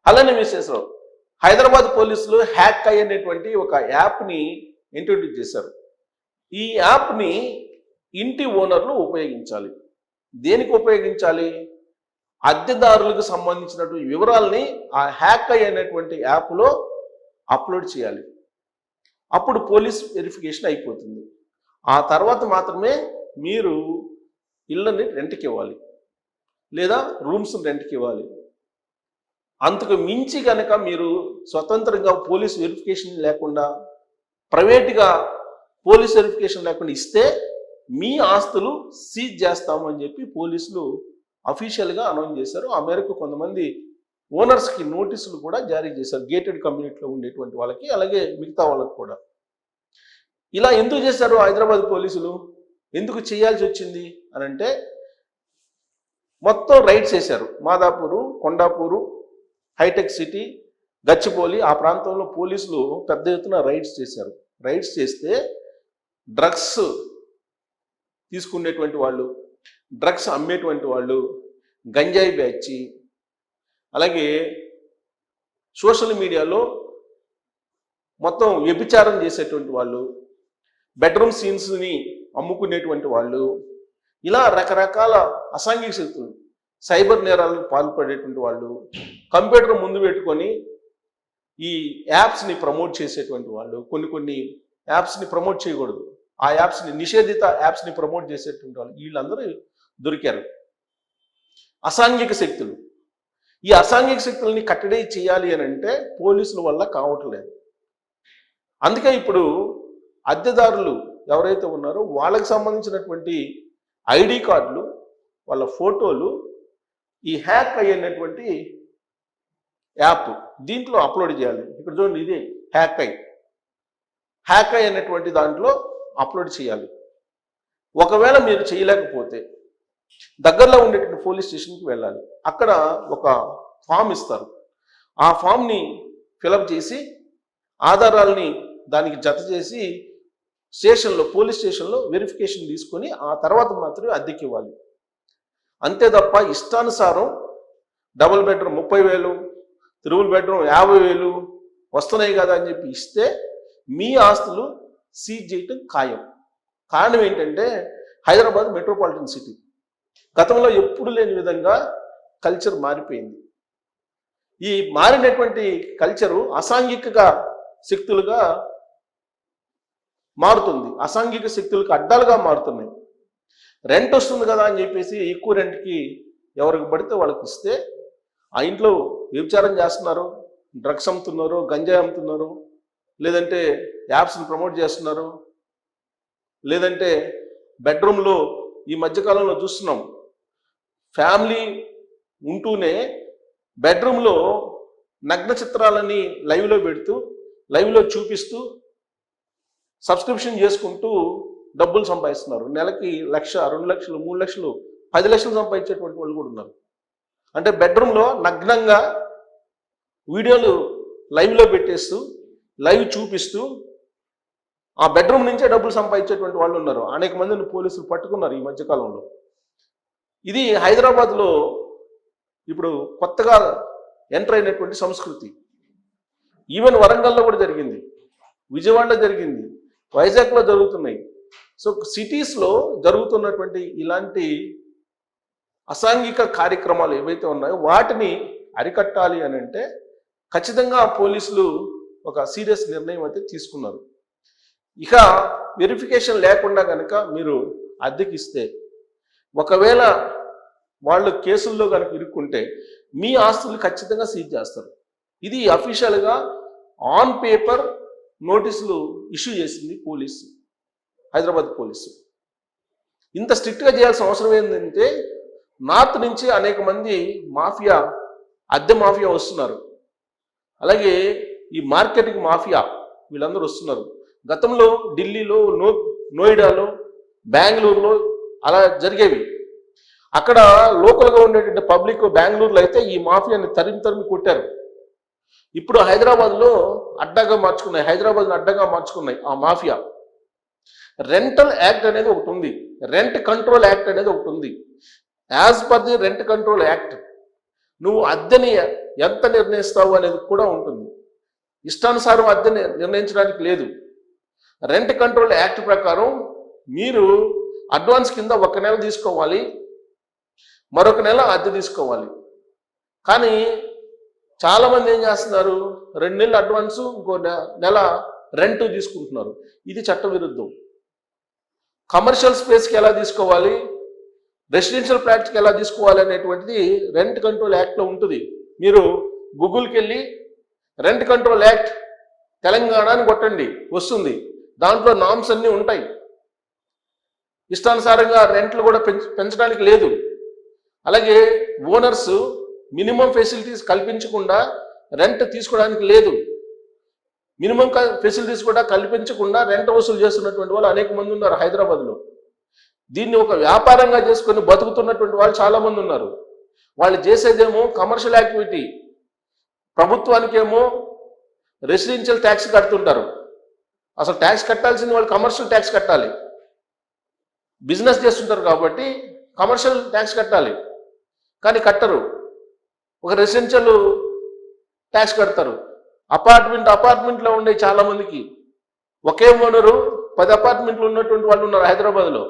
అలానే విశేషరావు హైదరాబాద్ పోలీసులు హ్యాక్ అయ్యేటువంటి ఒక యాప్ని ఇంట్రొడ్యూస్ చేశారు. ఈ యాప్ని ఇంటి ఓనర్లు ఉపయోగించాలి. దేనికి ఉపయోగించాలి? అద్దెదారులకు సంబంధించినటువంటి వివరాలని ఆ హ్యాక్ అయ్యేటువంటి యాప్లో అప్లోడ్ చేయాలి. అప్పుడు పోలీస్ వెరిఫికేషన్ అయిపోతుంది. ఆ తర్వాత మాత్రమే మీరు ఇళ్ళని రెంట్కి ఇవ్వాలి లేదా రూమ్స్ని రెంట్కి ఇవ్వాలి. అంతకు మించి కనుక మీరు స్వతంత్రంగా పోలీస్ వెరిఫికేషన్ లేకుండా ప్రైవేట్గా పోలీస్ వెరిఫికేషన్ లేకుండా ఇస్తే మీ ఆస్తులు సీజ్ చేస్తాము అని చెప్పి పోలీసులు అఫీషియల్గా అనౌన్స్ చేశారు. ఆ మేరకు కొంతమంది ఓనర్స్కి నోటీసులు కూడా జారీ చేశారు, గేటెడ్ కమ్యూనిటీలో ఉండేటువంటి వాళ్ళకి, అలాగే మిగతా వాళ్ళకి కూడా. ఇలా ఎందుకు చేశారు హైదరాబాద్ పోలీసులు? ఎందుకు చేయాల్సి వచ్చింది అని అంటే, మొత్తం రైడ్స్ చేశారు. మాదాపూరు, కొండాపూరు, హైటెక్ సిటీ, గచ్చిబౌలి ఆ ప్రాంతంలో పోలీసులు పెద్ద ఎత్తున రైడ్స్ చేశారు. రైడ్స్ చేస్తే డ్రగ్స్ తీసుకునేటువంటి వాళ్ళు, డ్రగ్స్ అమ్మేటువంటి వాళ్ళు, గంజాయి బ్యాచి, అలాగే సోషల్ మీడియాలో మొత్తం వ్యభిచారం చేసేటువంటి వాళ్ళు, బెడ్రూమ్ సీన్స్ని అమ్ముకునేటువంటి వాళ్ళు, ఇలా రకరకాల అసాంఘిక శక్తులు, సైబర్ నేరాలకు పాల్పడేటువంటి వాళ్ళు, కంప్యూటర్ ముందు పెట్టుకొని ఈ యాప్స్ని ప్రమోట్ చేసేటువంటి వాళ్ళు, కొన్ని యాప్స్ని ప్రమోట్ చేయకూడదు, ఆ యాప్స్ని నిషేధిత యాప్స్ని ప్రమోట్ చేసేటువంటి వాళ్ళు, వీళ్ళందరూ దొరికారు. అసాంఘిక శక్తులు. ఈ అసాంఘిక శక్తులని కట్టడి చేయాలి అని అంటే పోలీసుల వల్ల కావట్లేదు. అందుకే ఇప్పుడు అద్దెదారులు ఎవరైతే ఉన్నారో వాళ్ళకి సంబంధించినటువంటి ఐడి కార్డులు, వాళ్ళ ఫోటోలు ఈ హ్యాక్ అయ్యేటువంటి యాప్ దీంట్లో అప్లోడ్ చేయాలి. ఇక్కడ చూడండి, ఇదే హ్యాక్ అయినటువంటి దాంట్లో అప్లోడ్ చేయాలి. ఒకవేళ మీరు చేయలేకపోతే దగ్గరలో ఉండేటువంటి పోలీస్ స్టేషన్కి వెళ్ళాలి. అక్కడ ఒక ఫామ్ ఇస్తారు. ఆ ఫామ్ని ఫిలప్ చేసి ఆధారాలని దానికి జత చేసి పోలీస్ స్టేషన్లో వెరిఫికేషన్ తీసుకొని ఆ తర్వాత మాత్రమే అద్దెకి ఇవ్వాలి. అంతే తప్ప ఇష్టానుసారం డబుల్ బెడ్రూమ్ 30,000, త్రిబుల్ బెడ్రూమ్ 50,000 వస్తున్నాయి కదా అని చెప్పి ఇస్తే మీ ఆస్తులు సీజ్ చేయటం ఖాయం. కారణం ఏంటంటే హైదరాబాద్ మెట్రోపాలిటన్ సిటీ. గతంలో ఎప్పుడు లేని విధంగా కల్చర్ మారిపోయింది. ఈ మారినటువంటి కల్చరు అసాంఘిక శక్తులుగా మారుతుంది, అసాంఘిక శక్తులకు అడ్డాలుగా మారుతున్నాయి. రెంట్ వస్తుంది కదా అని చెప్పేసి ఎక్కువ రెంట్కి ఎవరికి పడితే వాళ్ళకి ఇస్తే ఆ ఇంట్లో వ్యభిచారం చేస్తున్నారు, డ్రగ్స్ అమ్ముతున్నారు, గంజాయి అమ్ముతున్నారు, లేదంటే యాప్స్ని ప్రమోట్ చేస్తున్నారు, లేదంటే బెడ్రూమ్లో ఈ మధ్యకాలంలో చూస్తున్నాం ఫ్యామిలీ ఉంటూనే బెడ్రూమ్లో నగ్న చిత్రాలని లైవ్లో పెడుతూ, లైవ్లో చూపిస్తూ సబ్స్క్రిప్షన్ చేసుకుంటూ డబ్బులు సంపాదిస్తున్నారు. నెలకి 1,00,000, 2,00,000, 3,00,000, 10,00,000 సంపాదించేటువంటి వాళ్ళు కూడా ఉన్నారు. అంటే బెడ్రూమ్లో నగ్నంగా వీడియోలు లైవ్లో పెట్టేస్తూ, లైవ్ చూపిస్తూ ఆ బెడ్రూమ్ నుంచే డబ్బులు సంపాదించేటువంటి వాళ్ళు ఉన్నారు. అనేక మందిని పోలీసులు పట్టుకున్నారు ఈ మధ్యకాలంలో. ఇది హైదరాబాద్లో ఇప్పుడు కొత్తగా ఎంటర్ అయినటువంటి సంస్కృతి. ఈవెన్ వరంగల్లో కూడా జరిగింది, విజయవాడలో జరిగింది, వైజాగ్లో జరుగుతున్నాయి. సో సిటీస్లో జరుగుతున్నటువంటి ఇలాంటి అసాంఘిక కార్యక్రమాలు ఏవైతే ఉన్నాయో వాటిని అరికట్టాలి అని అంటే ఖచ్చితంగా పోలీసులు ఒక సీరియస్ నిర్ణయం అయితే తీసుకున్నారు. ఇక వెరిఫికేషన్ లేకుండా కనుక మీరు అద్దెకిస్తే, ఒకవేళ వాళ్ళు కేసుల్లో కనుక ఇరుక్కుంటే మీ ఆస్తులు ఖచ్చితంగా సీజ్ చేస్తారు. ఇది అఫీషియల్గా ఆన్ పేపర్ నోటీసులు ఇష్యూ చేసింది పోలీసు, హైదరాబాద్ పోలీసు. ఇంత స్ట్రిక్ట్గా చేయాల్సిన అవసరం ఏంటంటే నార్త్ నుంచి అనేక మంది మాఫియా, అద్దె మాఫియా వస్తున్నారు, అలాగే ఈ మార్కెటింగ్ మాఫియా వీళ్ళందరూ వస్తున్నారు. గతంలో ఢిల్లీలో, నోయిడాలో, బెంగళూరులో అలా జరిగేవి. అక్కడ లోకల్గా ఉండేటువంటి పబ్లిక్ బెంగళూరులో అయితే ఈ మాఫియాని తరిమి కొట్టారు. ఇప్పుడు హైదరాబాద్లో అడ్డాగా మార్చుకున్నాయి, హైదరాబాద్ని అడ్డాగా మార్చుకున్నాయి ఆ మాఫియా. రెంటల్ యాక్ట్ అనేది ఒకటి ఉంది, రెంట్ కంట్రోల్ యాక్ట్ అనేది ఒకటి ఉంది. As per the rent control act నువ్వు అద్దెని ఎంత నిర్ణయిస్తావు అనేది కూడా ఉంటుంది. ఇష్టానుసారం అద్దె నిర్ణయించడానికి లేదు. రెంట్ కంట్రోల్ యాక్ట్ ప్రకారం మీరు అడ్వాన్స్ కింద 1 నెల తీసుకోవాలి, మరొక నెల అద్దె తీసుకోవాలి. కానీ చాలామంది ఏం చేస్తున్నారు, 2 నెలలు అడ్వాన్సు, ఇంకో నెల రెంట్ తీసుకుంటున్నారు. ఇది చట్టవిరుద్ధం. కమర్షియల్ స్పేస్కి ఎలా తీసుకోవాలి, రెసిడెన్షియల్ ఫ్లాట్స్కి ఎలా తీసుకోవాలి అనేటువంటిది రెంట్ కంట్రోల్ యాక్ట్లో ఉంటుంది. మీరు గూగుల్కి వెళ్ళి రెంట్ కంట్రోల్ యాక్ట్ తెలంగాణ అని కొట్టండి, వస్తుంది. దాంట్లో నామ్స్ అన్నీ ఉంటాయి. ఇష్టానుసారంగా రెంట్లు కూడా పెంచడానికి లేదు. అలాగే ఓనర్స్ మినిమం ఫెసిలిటీస్ కల్పించకుండా రెంట్ తీసుకోవడానికి లేదు. మినిమం ఫెసిలిటీస్ కూడా కల్పించకుండా రెంట్ వసూలు చేస్తున్నటువంటి వాళ్ళు అనేక మంది ఉన్నారు హైదరాబాద్లో. దీన్ని ఒక వ్యాపారంగా చేసుకొని బతుకుతున్నటువంటి వాళ్ళు చాలామంది ఉన్నారు. వాళ్ళు చేసేదేమో కమర్షియల్ యాక్టివిటీ, ప్రభుత్వానికేమో రెసిడెన్షియల్ ట్యాక్స్ కడుతుంటారు. అసలు ట్యాక్స్ కట్టాల్సింది వాళ్ళు కమర్షియల్ ట్యాక్స్ కట్టాలి. బిజినెస్ చేస్తుంటారు కాబట్టి కమర్షియల్ ట్యాక్స్ కట్టాలి, కానీ కట్టరు. ఒక రెసిడెన్షియల్ ట్యాక్స్ కడతారు. అపార్ట్మెంట్లో ఉండే చాలా మందికి ఒకే ఓనరు 10 అపార్ట్మెంట్లు ఉన్నటువంటి వాళ్ళు ఉన్నారు హైదరాబాద్లో.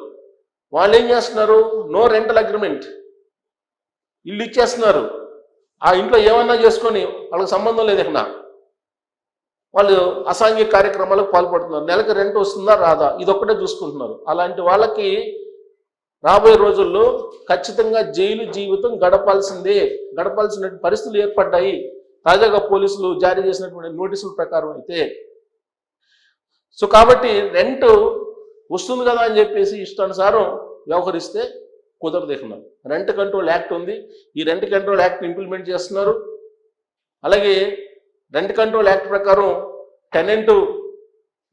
వాళ్ళు ఏం చేస్తున్నారు, నో రెంటల్ అగ్రిమెంట్, ఇల్లు ఇచ్చేస్తున్నారు. ఆ ఇంట్లో ఏమన్నా చేసుకొని వాళ్ళకి సంబంధం లేదు. ఇక్కడ వాళ్ళు అసాంఘిక కార్యక్రమాలకు పాల్పడుతున్నారు. నెలకు రెంట్ వస్తుందా రాదా ఇదొక్కటే చూసుకుంటున్నారు. అలాంటి వాళ్ళకి రాబోయే రోజుల్లో ఖచ్చితంగా జైలు జీవితం గడపాల్సిన పరిస్థితులు ఏర్పడ్డాయి. తాజాగా పోలీసులు జారీ చేసినటువంటి నోటీసుల ప్రకారం అయితే. సో కాబట్టి రెంట్ వస్తుంది కదా అని చెప్పేసి ఇష్టానుసారం వ్యవహరిస్తే కుదరదు. ఇక్కడ రెంట్ కంట్రోల్ యాక్ట్ ఉంది. ఈ రెంట్ కంట్రోల్ యాక్ట్ ఇంప్లిమెంట్ చేస్తున్నారు. అలాగే రెంట్ కంట్రోల్ యాక్ట్ ప్రకారం టెనెంట్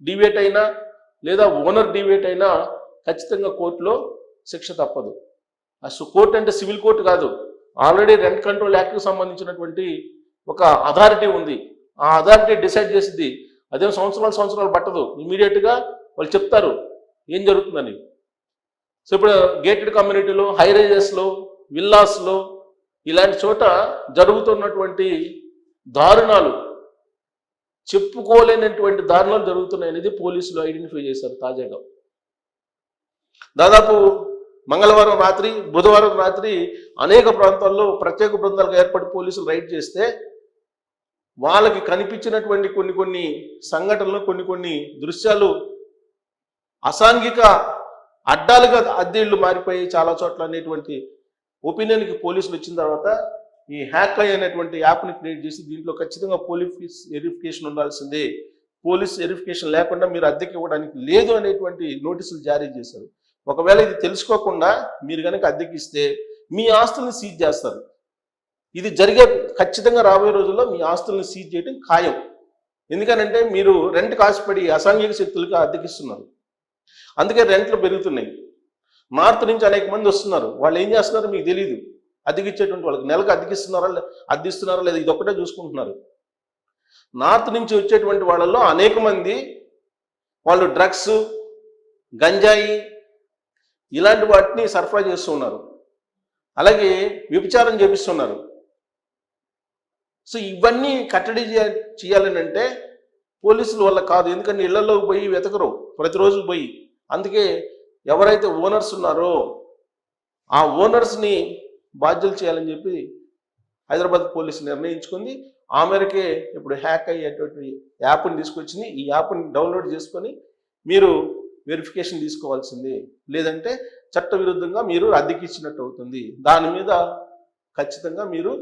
డివియేట్ అయినా లేదా ఓనర్ డివియేట్ అయినా ఖచ్చితంగా కోర్టులో శిక్ష తప్పదు. అసలు కోర్టు అంటే సివిల్ కోర్టు కాదు. ఆల్రెడీ రెంట్ కంట్రోల్ యాక్ట్కి సంబంధించినటువంటి ఒక అథారిటీ ఉంది. ఆ అథారిటీ డిసైడ్ చేసింది. అదే సంవత్సరాలు పట్టదు. ఇమీడియట్గా వాళ్ళు చెప్తారు ఏం జరుగుతుందని. సో ఇప్పుడు గేటెడ్ కమ్యూనిటీలో, హైరైజెస్లో, విల్లాస్లో ఇలాంటి చోట జరుగుతున్నటువంటి దారుణాలు, చెప్పుకోలేనటువంటి దారుణాలు జరుగుతున్నాయి అనేది పోలీసులు ఐడెంటిఫై చేశారు తాజాగా. దాదాపు మంగళవారం రాత్రి, బుధవారం రాత్రి అనేక ప్రాంతాల్లో ప్రత్యేక బృందాలుగా ఏర్పడి పోలీసులు రైడ్ చేస్తే వాళ్ళకి కనిపించినటువంటి కొన్ని సంఘటనలు, కొన్ని దృశ్యాలు అసాంఘిక అడ్డాలుగా అద్దెళ్ళు మారిపోయి చాలా చోట్ల అనేటువంటి ఒపీనియన్కి పోలీసులు వచ్చిన తర్వాత ఈ హ్యాక్ అనేటువంటి యాప్ని క్రియేట్ చేసి దీంట్లో ఖచ్చితంగా పోలీస్ వెరిఫికేషన్ ఉండాల్సిందే, పోలీస్ వెరిఫికేషన్ లేకుండా మీరు అద్దెకి ఇవ్వడానికి లేదు అనేటువంటి నోటీసులు జారీ చేశారు. ఒకవేళ ఇది తెలుసుకోకుండా మీరు కనుక అద్దెకిస్తే మీ ఆస్తుల్ని సీజ్ చేస్తారు. ఇది జరిగే ఖచ్చితంగా రాబోయే రోజుల్లో మీ ఆస్తుల్ని సీజ్ చేయడం ఖాయం. ఎందుకనంటే మీరు రెంట్ కాసిపడి అసాంఘిక శక్తులకు అద్దెకిస్తున్నారు. అందుకే రెంట్లు పెరుగుతున్నాయి. నార్త్ నుంచి అనేక మంది వస్తున్నారు. వాళ్ళు ఏం చేస్తున్నారో మీకు తెలియదు. అద్దెకిచ్చేటువంటి వాళ్ళకి నెలకు అద్దెస్తున్నారా లేదా ఇదొక్కటే చూసుకుంటున్నారు. నార్త్ నుంచి వచ్చేటువంటి వాళ్ళల్లో అనేక మంది వాళ్ళు డ్రగ్స్, గంజాయి ఇలాంటి వాటిని సరఫరా చేస్తున్నారు. అలాగే వ్యభిచారం చేపిస్తున్నారు. సో ఇవన్నీ కట్టడి చేయాలని అంటే పోలీసుల వల్ల కాదు. ఎందుకంటే ఇళ్లలోకి పోయి వెతకరు ప్రతిరోజు పోయి. అందుకే ఎవరైతే ఓనర్స్ ఉన్నారో ఆ ఓనర్స్ని బాధ్యులు చేయాలని చెప్పి హైదరాబాద్ పోలీసు నిర్ణయించుకుంది. ఆ మేరకే ఇప్పుడు హ్యాక్ అయ్యేటువంటి యాప్ని తీసుకొచ్చింది. ఈ యాప్ని డౌన్లోడ్ చేసుకొని మీరు వెరిఫికేషన్ తీసుకోవాల్సింది. లేదంటే చట్టవిరుద్ధంగా మీరు అద్దెకిచ్చినట్టు అవుతుంది. దాని మీద ఖచ్చితంగా మీరు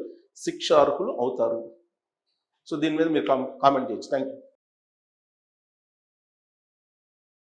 శిక్షార్హులు అవుతారు. సో దీని మీద మీరు కామెంట్ చేయొచ్చు. Thank you.